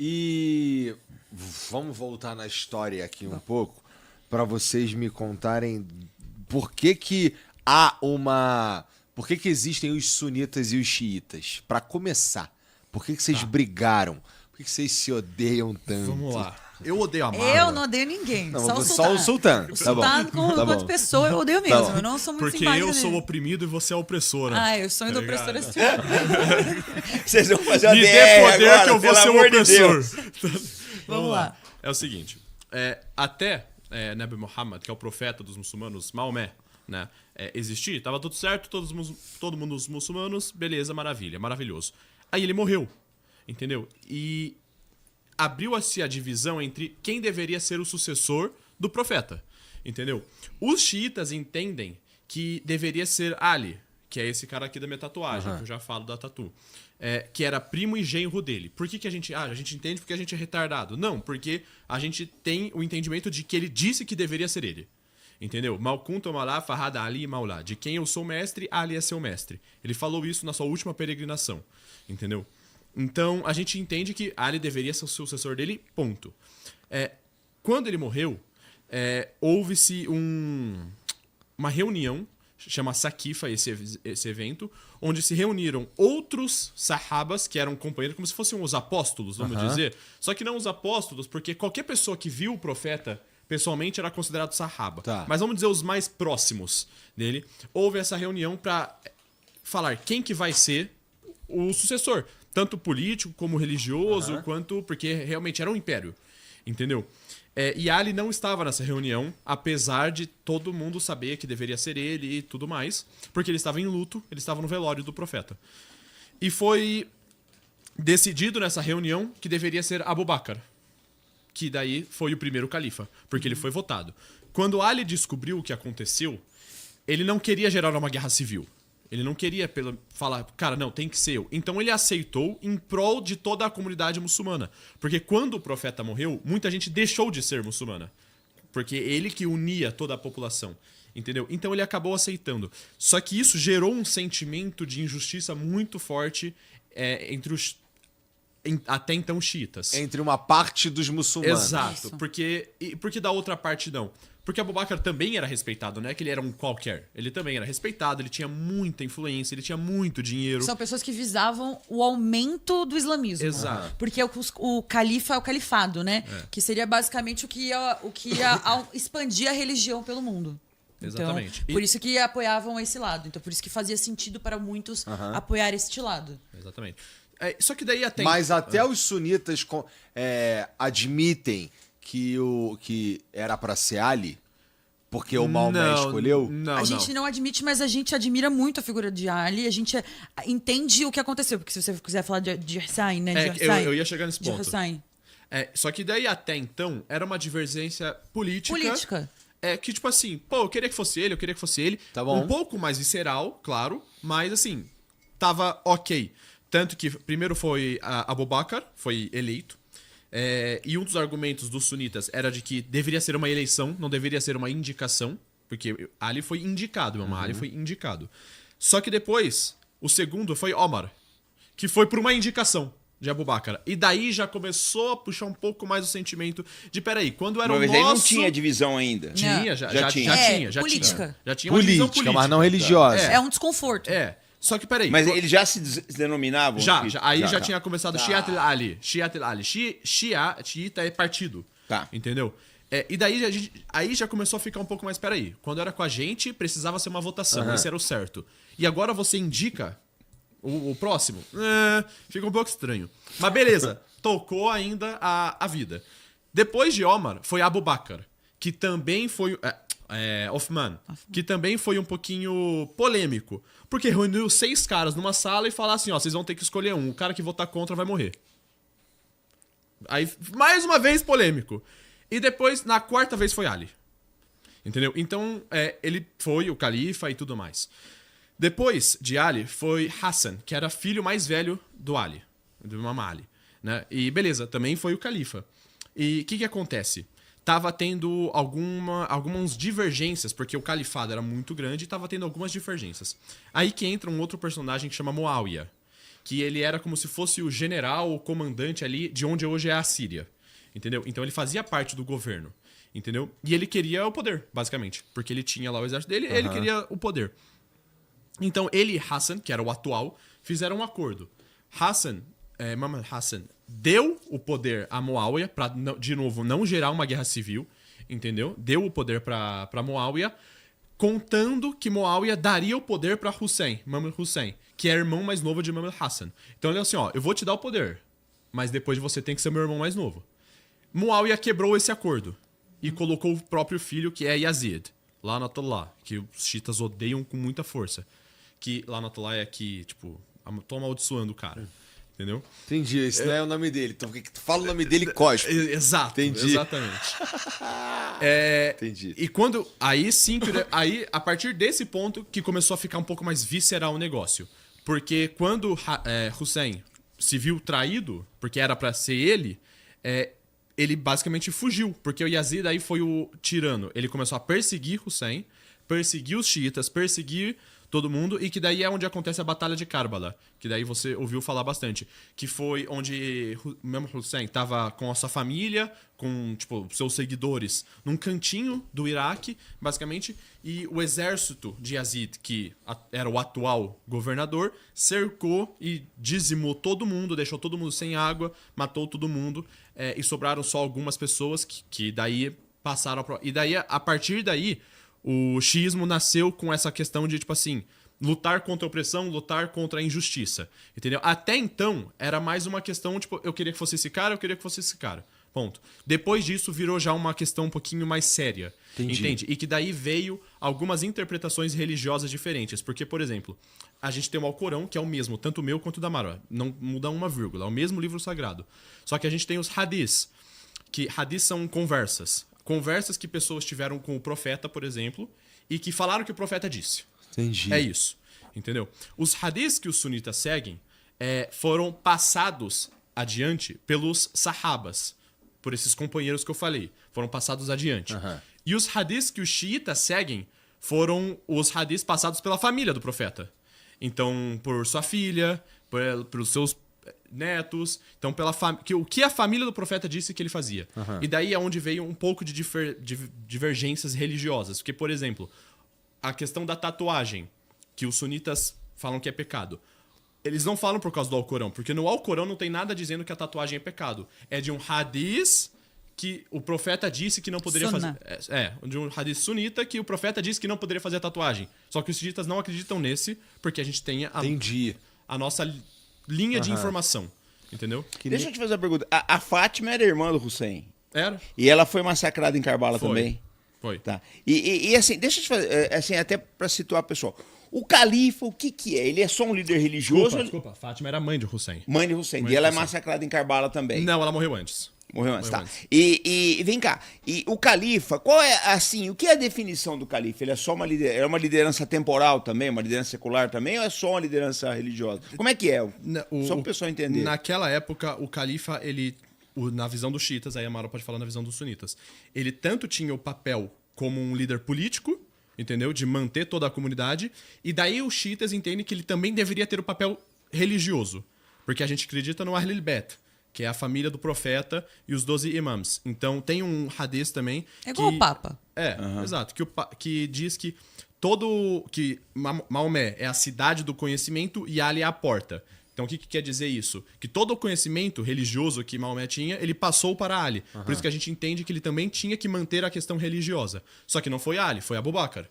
E vamos voltar na história aqui um pouco para vocês me contarem por que que por que que existem os sunitas e os xiitas? Para começar, por que que vocês brigaram? Por que que vocês se odeiam tanto? Vamos lá. Eu odeio a Marla. Eu não odeio ninguém. Não, só o Sultan. Tá bom. Sultan, Tá quanto bom. pessoa, eu odeio mesmo. bom. Eu não sou muito Porque simpática eu sou nele. oprimido e você é opressora. Ah, eu sou indo Tá ligado? opressora esse Vocês vão fazer uma Me DR dê poder agora, que eu vou pelo ser o amor de opressor. Deus. Vamos lá. É o seguinte. Até Nabi Muhammad, que é o profeta dos muçulmanos, Maomé, né, existir, tava tudo certo, todo mundo os muçulmanos, beleza, maravilha, maravilhoso. Aí ele morreu, entendeu? E abriu-se a divisão entre quem deveria ser o sucessor do profeta, entendeu? Os xiitas entendem que deveria ser Ali, que é esse cara aqui da minha tatuagem, que eu já falo da tatu, que era primo e genro dele. Por que a gente entende porque a gente é retardado? Não, porque a gente tem o entendimento de que ele disse que deveria ser ele. Entendeu? Malkuntum Allah Farhad Ali Maulá. De quem eu sou mestre, Ali é seu mestre. Ele falou isso na sua última peregrinação. Entendeu? Então, a gente entende que Ali deveria ser o sucessor dele, ponto. Quando ele morreu, houve-se uma reunião, chama Saqifa esse evento, onde se reuniram outros sahabas, que eram companheiros, como se fossem os apóstolos, vamos dizer. Só que não os apóstolos, porque qualquer pessoa que viu o profeta pessoalmente era considerado sahaba. Tá. Mas vamos dizer os mais próximos dele. Houve essa reunião para falar quem que vai ser o sucessor. Tanto político como religioso, quanto... Porque realmente era um império. Entendeu? E Ali não estava nessa reunião, apesar de todo mundo saber que deveria ser ele e tudo mais. Porque ele estava em luto, ele estava no velório do profeta. E foi decidido nessa reunião que deveria ser Abu Bakr, que daí foi o primeiro califa, porque ele foi votado. Quando Ali descobriu o que aconteceu, ele não queria gerar uma guerra civil. Ele não queria falar, cara, não, tem que ser eu. Então ele aceitou em prol de toda a comunidade muçulmana. Porque quando o profeta morreu, muita gente deixou de ser muçulmana. Porque ele que unia toda a população. Entendeu? Então ele acabou aceitando. Só que isso gerou um sentimento de injustiça muito forte entre os até então xiitas. Entre uma parte dos muçulmanos. Exato. Porque da outra parte não. Porque Abu Bakr também era respeitado, não é que ele era um qualquer. Ele também era respeitado, ele tinha muita influência, ele tinha muito dinheiro. São pessoas que visavam o aumento do islamismo. Exato. Porque o califa é o califado, né? Que seria basicamente o que ia expandir a religião pelo mundo. Exatamente. Então, por isso que apoiavam esse lado. Então, por isso que fazia sentido para muitos apoiar este lado. Exatamente. Só que daí até... Mas até os sunitas admitem que era pra ser Ali, porque o Maomé escolheu. A gente não admite, mas a gente admira muito a figura de Ali. A gente entende o que aconteceu. Porque se você quiser falar de Hussein, né? De Hussein, eu ia chegar nesse ponto. De Hussein. Só que daí até então era uma divergência política. Que tipo assim, pô, eu queria que fosse ele. Tá bom. Um pouco mais visceral, claro, mas assim, tava ok. Tanto que primeiro foi Abu Bakr, foi eleito. E um dos argumentos dos sunitas era de que deveria ser uma eleição, não deveria ser uma indicação. Porque Ali foi indicado, Ali foi indicado. Só que depois, o segundo foi Omar, que foi por uma indicação de Abu Bakr. E daí já começou a puxar um pouco mais o sentimento de, peraí, quando era Mas o aí nosso... não tinha divisão ainda. Tinha, já tinha. tinha. Política. Já tinha uma divisão política. Mas não religiosa. É um desconforto. Só que peraí. Mas eles já se denominavam? Aí já tinha começado Shiat al-Ali. Shiat al-Ali. Shiita é partido. Tá. Entendeu? E daí aí já começou a ficar um pouco mais, peraí. Quando era com a gente, precisava ser uma votação. Esse era o certo. E agora você indica o próximo? Fica um pouco estranho. Mas beleza. Tocou ainda a vida. Depois de Omar, foi Abu Bakr, que também foi... Othman, que também foi um pouquinho polêmico. Porque reuniu 6 caras numa sala e falaram assim, ó, vocês vão ter que escolher um. O cara que votar contra vai morrer. Aí, mais uma vez, polêmico. E depois, na 4ª vez, foi Ali. Entendeu? Então, ele foi o califa e tudo mais. Depois de Ali, foi Hassan, que era filho mais velho do Ali, do Imam Ali. Né? E beleza, também foi o califa. E o que acontece? Tava tendo algumas divergências, porque o califado era muito grande e tava tendo algumas divergências. Aí que entra um outro personagem que chama Muawiyah, que ele era como se fosse o general, o comandante ali de onde hoje é a Síria. Entendeu? Então ele fazia parte do governo. Entendeu? E ele queria o poder, basicamente. Porque ele tinha lá o exército dele, ele queria o poder. Então ele e Hassan, que era o atual, fizeram um acordo. Muhammad Hassan deu o poder a Muawiyah pra, de novo, não gerar uma guerra civil. Entendeu? Deu o poder pra Muawiyah, contando que Muawiyah daria o poder pra Hussein, Muhammad Hussein, que é irmão mais novo de Muhammad Hassan. Então ele falou assim, ó, eu vou te dar o poder, mas depois você tem que ser meu irmão mais novo. Muawiyah quebrou esse acordo e colocou o próprio filho, que é Yazid, Lanatullah, que os xiitas odeiam com muita força. Que Lanatullah é que, tipo, tô amaldiçoando o cara. Entendeu? Entendi, esse não é o nome dele. Então, porque tu fala o nome dele e cospe. Exato, Entendi. Exatamente. Entendi. E quando. Aí sim, aí, a partir desse ponto que começou a ficar um pouco mais visceral o negócio. Porque quando Hussein se viu traído, porque era pra ser ele, ele basicamente fugiu. Porque o Yazid aí foi o tirano. Ele começou a perseguir Hussein, perseguir os xiitas, perseguir todo mundo, e que daí é onde acontece a Batalha de Karbala, que daí você ouviu falar bastante, que foi onde mesmo Hussein tava com a sua família, com, tipo, seus seguidores, num cantinho do Iraque, basicamente, e o exército de Yazid, que era o atual governador, cercou e dizimou todo mundo, deixou todo mundo sem água, matou todo mundo, e sobraram só algumas pessoas que daí passaram... E daí, a partir daí, o xiismo nasceu com essa questão de, tipo assim, lutar contra a opressão, lutar contra a injustiça, entendeu? Até então, era mais uma questão, tipo, eu queria que fosse esse cara, eu queria que fosse esse cara, ponto. Depois disso, virou já uma questão um pouquinho mais séria, entende? E que daí veio algumas interpretações religiosas diferentes, porque, por exemplo, a gente tem o Alcorão, que é o mesmo, tanto o meu quanto o da Marwa, não muda uma vírgula, é o mesmo livro sagrado. Só que a gente tem os hadiths, que hadiths são conversas que pessoas tiveram com o profeta, por exemplo, e que falaram que o profeta disse. Entendi. É isso, entendeu? Os hadiths que os sunitas seguem foram passados adiante pelos sahabas, por esses companheiros que eu falei. Foram passados adiante. E os hadiths que os xiitas seguem foram os hadiths passados pela família do profeta. Então, por sua filha, pelos seus netos, então o que a família do profeta disse que ele fazia. E daí é onde veio um pouco de divergências religiosas. Porque, por exemplo, a questão da tatuagem, que os sunitas falam que é pecado. Eles não falam por causa do Alcorão, porque no Alcorão não tem nada dizendo que a tatuagem é pecado. É de um hadith que o profeta disse que não poderia fazer... de um hadith sunita que o profeta disse que não poderia fazer a tatuagem. Só que os sunitas não acreditam nesse, porque a gente tem a nossa linha de informação, entendeu? Deixa eu te fazer uma pergunta. A Fátima era irmã do Hussein. Era? E ela foi massacrada em Karbala também? Foi. Tá. E assim, deixa eu te fazer, assim, até pra situar o pessoal. O califa, o que é? Ele é só um líder religioso? Desculpa. Fátima era mãe de Hussein. Mãe de Hussein. E ela é massacrada em Karbala também? Não, ela morreu antes. Morreu antes, tá. E vem cá, e o califa, qual é, assim, o que é a definição do califa? Ele é só é uma liderança temporal também, uma liderança secular também, ou é só uma liderança religiosa? Como é que é? Só para o pessoal entender. Naquela época, o califa, na visão dos xiitas, aí a Mara pode falar na visão dos sunitas, ele tanto tinha o papel como um líder político, entendeu? De manter toda a comunidade, e daí os xiitas entendem que ele também deveria ter o papel religioso, porque a gente acredita no Ahlul Bayt, que é a família do profeta e os 12 imãs. Então tem um hadith também... É igual o Papa. Exato. Que diz que que Maomé é a cidade do conhecimento e Ali é a porta. Então o que quer dizer isso? Que todo o conhecimento religioso que Maomé tinha, ele passou para Ali. Por isso que a gente entende que ele também tinha que manter a questão religiosa. Só que não foi Ali, foi Abu Bakr.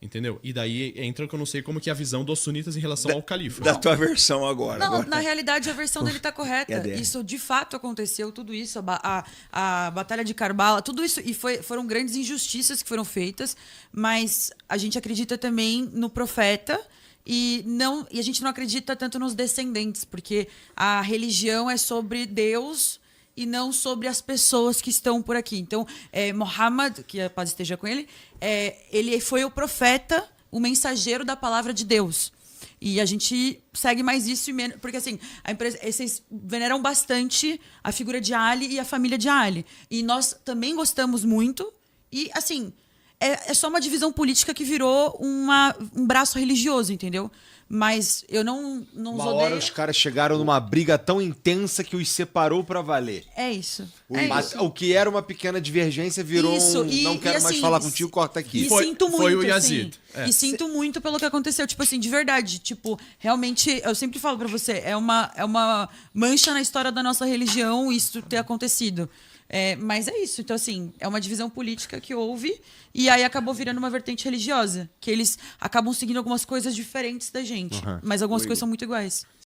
Entendeu? E daí entra que eu não sei como que é a visão dos sunitas em relação ao califa. Da tua versão agora. Não, na realidade a versão dele tá correta. Cadê? Isso de fato aconteceu, tudo isso, a Batalha de Karbala, tudo isso, e foram grandes injustiças que foram feitas, mas a gente acredita também no profeta e a gente não acredita tanto nos descendentes, porque a religião é sobre Deus e não sobre as pessoas que estão por aqui. Então, Muhammad, que a paz esteja com ele, ele foi o profeta, o mensageiro da palavra de Deus. E a gente segue mais isso e menos... Porque, assim, vocês veneram bastante a figura de Ali e a família de Ali. E nós também gostamos muito. E, assim, é só uma divisão política que virou um braço religioso, entendeu? Mas eu não Uma odeio. hora os caras chegaram numa briga tão intensa que os separou pra valer. É isso. Mas o que era uma pequena divergência virou Isso, não quero mais assim, falar contigo, corta aqui. E Foi- sinto muito, foi o assim, Yazid. E sinto muito pelo que aconteceu. Tipo assim, de verdade. Tipo, realmente, eu sempre falo pra você, é uma mancha na história da nossa religião isso ter acontecido. Mas é isso. Então, assim, é uma divisão política que houve e aí acabou virando uma vertente religiosa. Que eles acabam seguindo algumas coisas diferentes da gente. Mas algumas coisas são muito iguais.